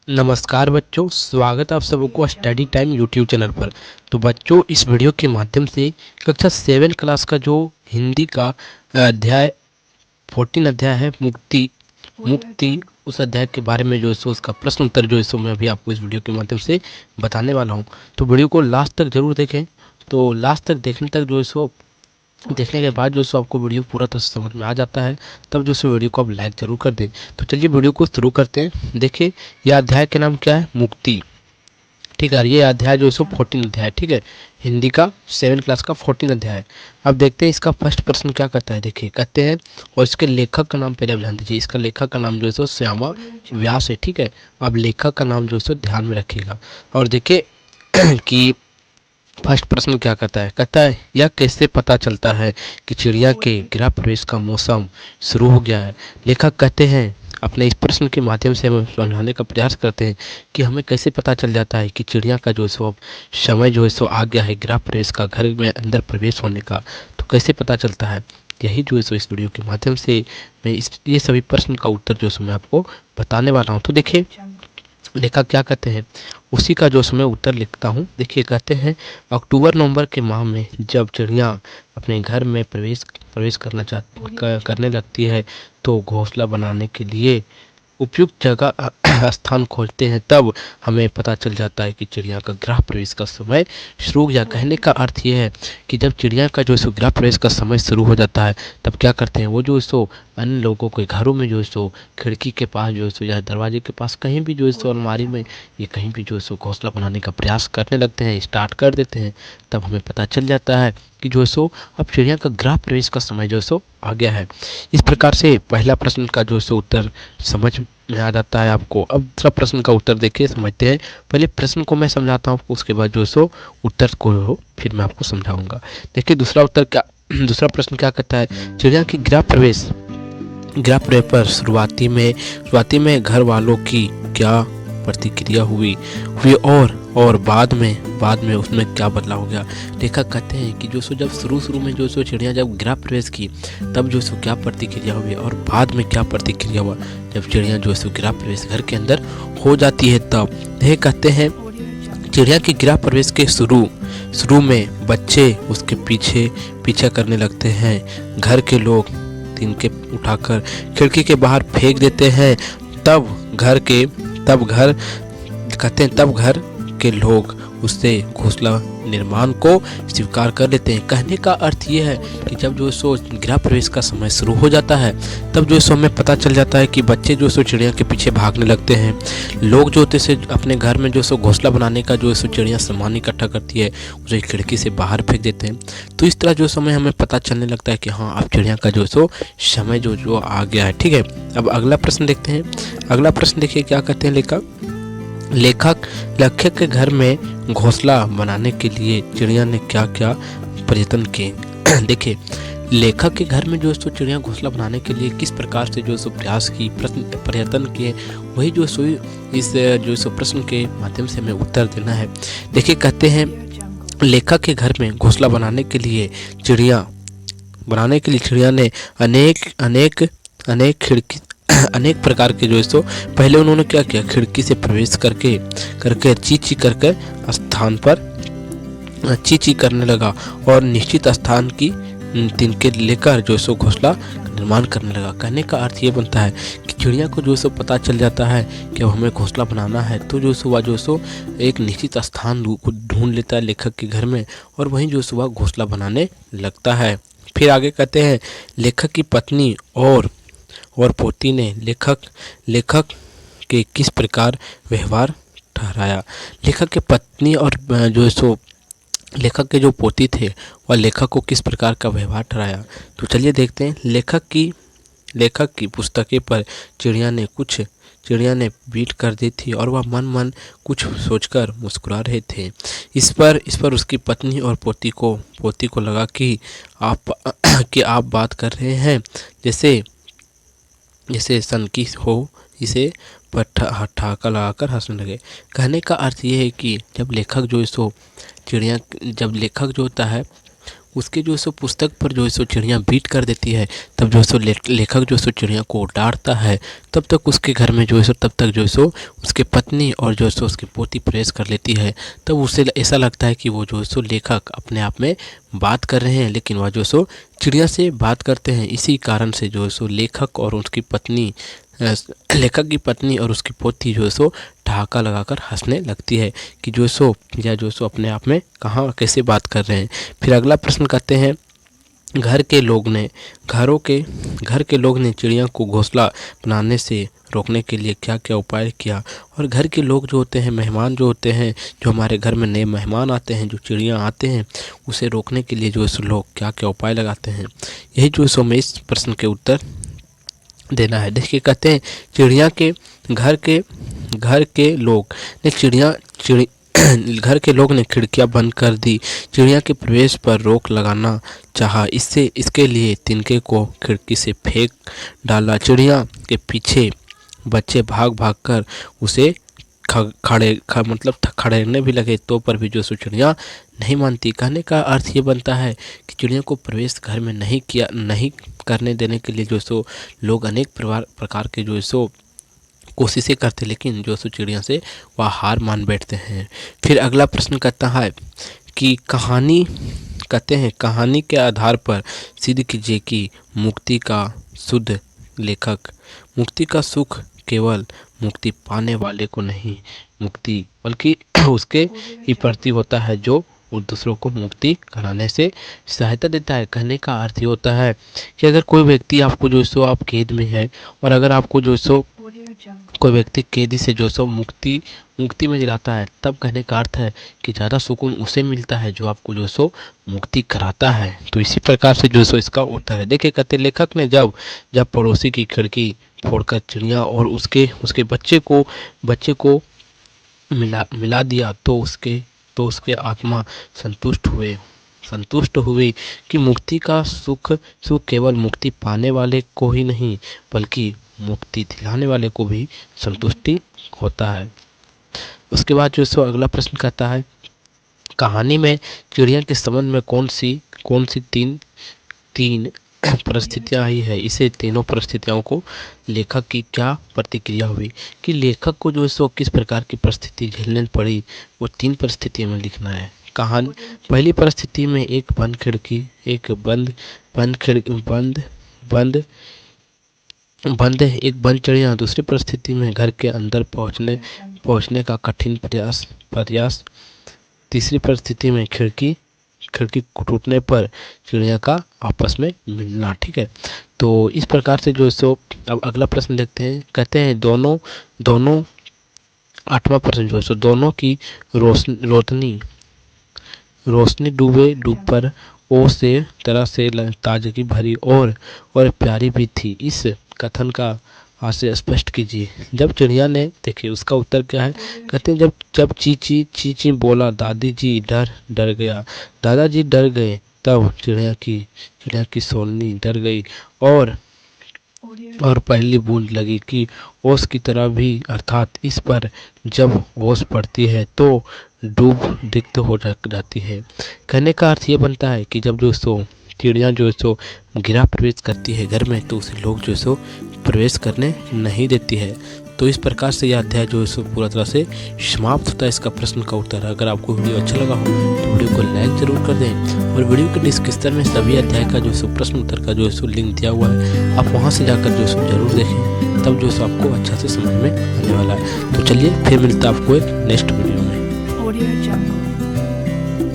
नमस्कार बच्चों, स्वागत है आप सबको स्टडी टाइम यूट्यूब चैनल पर। तो बच्चों, इस वीडियो के माध्यम से कक्षा 7 क्लास का जो हिंदी का अध्याय 14 अध्याय है मुक्ति मुक्ति उस अध्याय के बारे में जो है सो उसका प्रश्न उत्तर जो है सो मैं अभी आपको इस वीडियो के माध्यम से बताने वाला हूँ। तो वीडियो को लास्ट तक जरूर देखें। तो लास्ट तक देखने तक जो है सो देखने के बाद जो सो आपको वीडियो पूरा तरह से समझ में आ जाता है, तब जो सो वीडियो को आप लाइक जरूर कर दें। तो चलिए वीडियो को शुरू करते हैं। देखिए, यह अध्याय का नाम क्या है? मुक्ति। ठीक है, ये अध्याय जो है सो 14 अध्याय, ठीक है, हिंदी का 7 क्लास का 14 अध्याय है। अब देखते हैं इसका फर्स्ट प्रश्न क्या कहता है। देखिए, कहते हैं, और इसके लेखक का नाम पहले आप ध्यान दीजिए। इसका लेखक का नाम जो है सो श्यामा व्यास है, ठीक है। अब लेखक का नाम जो है सो ध्यान में रखिएगा। और देखिए कि फर्स्ट प्रश्न क्या कहता है। कहता है, यह कैसे पता चलता है कि चिड़िया के गृह प्रवेश का मौसम शुरू हो गया है। लेखक कहते हैं, अपने इस प्रश्न के माध्यम से हम समझाने का प्रयास करते हैं कि हमें कैसे पता चल जाता है कि चिड़िया का जो है सो अब समय जो है सो आ गया है, गृह प्रवेश का, घर में अंदर प्रवेश होने का। तो कैसे पता चलता है, यही जो है सो इस वीडियो के माध्यम से मैं ये सभी प्रश्न का उत्तर जो है सो मैं आपको बताने वाला हूँ। तो देखिए, लेखक क्या कहते हैं, उसी का जो समय उत्तर लिखता हूँ। देखिए, कहते हैं, अक्टूबर नवंबर के माह में जब चिड़िया अपने घर में प्रवेश करने लगती है, तो घोंसला बनाने के लिए उपयुक्त जगह स्थान खोजते हैं, तब हमें पता चल जाता है कि चिड़िया का गृह प्रवेश का समय शुरू हो गया। कहने का अर्थ ये है कि जब चिड़िया का जो है सो गृह प्रवेश का समय शुरू हो जाता है, तब क्या करते हैं, वो जो है सो अन्य लोगों के घरों में जो है सो खिड़की के पास जो है सो या दरवाजे के पास कहीं भी जो है सो अलमारी में ये कहीं भी जो है सो घोंसला बनाने का प्रयास करने लगते हैं, स्टार्ट कर देते हैं। तब हमें पता चल जाता है कि जो है सो अब चिड़िया का गृह प्रवेश का समय जो है सो आ गया है। इस प्रकार से पहला प्रश्न का जो है सो उत्तर समझ में आ जाता है आपको। अब दूसरा प्रश्न का उत्तर देखिए, समझते हैं। पहले प्रश्न को मैं समझाता हूँ, उसके बाद जो है सो उत्तर को फिर मैं आपको समझाऊंगा। देखिए, दूसरा उत्तर क्या दूसरा प्रश्न क्या कहता है। चिड़िया की गृह प्रवेश पर शुरुआती में घर वालों की क्या प्रतिक्रिया हुई हुई और बाद में उसमें क्या बदलाव हो गया। लेखक कहते हैं कि जो सो जब शुरू में जो सो चिड़िया जब गृह प्रवेश की, तब जो सो क्या प्रतिक्रिया हुई और बाद में क्या प्रतिक्रिया हुआ जब चिड़िया जो सो गृह प्रवेश घर के अंदर हो जाती है। तब यह कहते हैं, चिड़िया के गृह प्रवेश के शुरू में बच्चे उसके पीछे करने लगते हैं। घर के लोग तिनके उठाकर खिड़की के बाहर फेंक देते हैं। तब घर के लोग उससे घोंसला निर्माण को स्वीकार कर लेते हैं। कहने का अर्थ ये है कि जब जो सो गृह प्रवेश का समय शुरू हो जाता है, तब जो सो हमें पता चल जाता है कि बच्चे जो सो चिड़िया के पीछे भागने लगते हैं। लोग जो होते से अपने घर में जो सो घोंसला बनाने का जो सो चिड़िया सामान इकट्ठा करती है, उसे खिड़की से बाहर फेंक देते हैं। तो इस तरह जो समय हमें पता चलने लगता है कि हाँ, अब चिड़िया का जो सो समय जो आ गया है। ठीक है, अब अगला प्रश्न देखते हैं। अगला प्रश्न देखिए, क्या कहते हैं लेखक के घर में घोंसला बनाने के लिए चिड़िया ने क्या क्या प्रयत्न किए। देखिए, लेखक के घर में जो सो चिड़िया घोंसला बनाने के लिए किस प्रकार से जो सो प्रयास की प्रयत्न किए, वही जो सो इस जो सो प्रश्न के माध्यम से हमें उत्तर देना है। देखिए, कहते हैं, लेखक के घर में घोंसला बनाने के लिए चिड़िया ने अनेक प्रकार के जो है सो पहले उन्होंने क्या किया, खिड़की से प्रवेश करके ची करने लगा और निश्चित स्थान की तिनके लेकर जो सो घोंसला निर्माण करने लगा। कहने का अर्थ ये बनता है कि चिड़िया को जो सो पता चल जाता है कि अब हमें घोंसला बनाना है, तो जो सो एक निश्चित स्थान को ढूंढ लेता है लेखक के घर में, और वहीं जो सो घोंसला बनाने लगता है। फिर आगे कहते हैं, लेखक की पत्नी और पोती ने लेखक के किस प्रकार व्यवहार ठहराया। लेखक के पत्नी और जो सो लेखक के जो पोती थे, वह लेखक को किस प्रकार का व्यवहार ठहराया। तो चलिए देखते हैं। लेखक की पुस्तकें पर चिड़िया ने बीट कर दी थी और वह मन कुछ सोचकर मुस्कुरा रहे थे। इस पर उसकी पत्नी और पोती को लगा कि आप बात कर रहे हैं जैसे सन की हो, इसे पर ठहाका लगाकर हंसने लगे। कहने का अर्थ ये है कि जब लेखक जो होता है, उसके जो है सो पुस्तक पर जो है सो चिड़िया बीट कर देती है, तब जो है सो लेखक जो है सो चिड़िया को डांटता है। तब तक उसके घर में जो है सो उसके पत्नी और जो है सो उसकी पोती प्रवेश कर लेती है। तब उसे ऐसा लगता है कि वो जो है सो लेखक अपने आप में बात कर रहे हैं, लेकिन वह जो है सो चिड़िया से बात करते हैं। इसी कारण से जो है सो लेखक और उसकी पत्नी लेखक की पत्नी और उसकी पोती जो है सो ठहाका लगाकर हंसने लगती है कि जो है सो या जो है सो अपने आप में कहाँ कैसे बात कर रहे हैं। फिर अगला प्रश्न कहते हैं, घर के लोग ने चिड़िया को घोंसला बनाने से रोकने के लिए क्या क्या उपाय किया। और घर के लोग जो होते हैं, मेहमान जो होते हैं, जो हमारे घर में नए मेहमान आते हैं, जो चिड़िया आते हैं, उसे रोकने के लिए जो है सो लोग क्या क्या उपाय लगाते हैं। यही जो है सो हमें इस प्रश्न के उत्तर देना है। देखिए कहते हैं, चिड़िया के घर के लोग ने खिड़कियां बंद कर दी। चिड़िया के प्रवेश पर रोक लगाना चाहा, इसके लिए तिनके को खिड़की से फेंक डाला। चिड़िया के पीछे बच्चे भाग भाग कर उसे खड़ेरने भी लगे, तो पर भी जो चिड़िया नहीं मानती। कहने का अर्थ ये बनता है कि चिड़िया को प्रवेश घर में नहीं करने देने के लिए जो सो लोग अनेक प्रकार के जो सो कोशिशें करते, लेकिन जो सो चिड़िया से वह हार मान बैठते हैं। फिर अगला प्रश्न कहता है कि कहानी के आधार पर सिद्ध कीजिए कि मुक्ति का सुख केवल मुक्ति पाने वाले को नहीं बल्कि उसके ही प्रति होता है जो दूसरों को मुक्ति कराने से सहायता देता है। कहने का अर्थ ये होता है कि अगर कोई व्यक्ति आपको जो सो आप कैद में है, और अगर आपको जो सो कोई व्यक्ति कैदी से जो सो मुक्ति में दिलाता है, तब कहने का अर्थ है कि ज़्यादा सुकून उसे मिलता है जो आपको जो सो मुक्ति कराता है। तो इसी प्रकार से जो सो इसका उत्तर है। देखिए कहते लेखक ने जब पड़ोसी की खिड़की फोड़कर चिड़िया और उसके बच्चे को मिला दिया, तो उसके आत्मा संतुष्ट हुई कि मुक्ति का सुख केवल मुक्ति पाने वाले को ही नहीं, बल्कि मुक्ति दिलाने वाले को भी संतुष्टि होता है। उसके बाद जो सो अगला प्रश्न कहता है, कहानी में चिड़िया के संबंध में कौन सी तीन परिस्थितियां आई है। इसे तीनों परिस्थितियों को लेखक की क्या प्रतिक्रिया हुई, कि लेखक को जो सो किस प्रकार की परिस्थिति झेलने पड़ी, वो 3 परिस्थितियों में लिखना है। कहानी पहली परिस्थिति में एक बंद चिड़िया। दूसरी परिस्थिति में घर के अंदर पहुंचने का कठिन प्रयास। तीसरी परिस्थिति में खिड़की टूटने पर चिड़िया का आपस में मिलना। ठीक है, तो इस प्रकार से जो सो अब अगला प्रश्न देखते हैं। कहते हैं दोनों 8वां प्रश्न जो है सो दोनों की रोशनी डूब पर ओ से तरह से ताजगी भरी और प्यारी भी थी। इस कथन का आशय स्पष्ट कीजिए। जब चिड़िया ने, देखिए उसका उत्तर क्या है। कहते हैं जब ची बोला, दादाजी डर गए, तब चिड़िया की सोलनी डर गई और पहली बूंद लगी कि ओस की तरह भी, अर्थात इस पर जब ओस पड़ती है तो डूब दिक्त हो जाती है। कहने का अर्थ ये बनता है कि जब जो सो चिड़िया जो सो गिरा प्रवेश करती है घर में, तो उसे लोग जो सो प्रवेश करने नहीं देती है। तो इस प्रकार से यह अध्याय जो है सो पूरा तरह से समाप्त होता है। इसका प्रश्न का उत्तर। अगर आपको वीडियो अच्छा लगा हो तो वीडियो को लाइक जरूर कर दें, और वीडियो के डिस्क्रिप्शन में सभी अध्याय का जो सो प्रश्न उत्तर का जो है सो लिंक दिया हुआ है, आप वहां से जाकर जो सो जरूर देखें, तब जो सो आपको अच्छा से समझ में आने वाला है। तो चलिए फिर मिलता है आपको एक नेक्स्ट वीडियो में।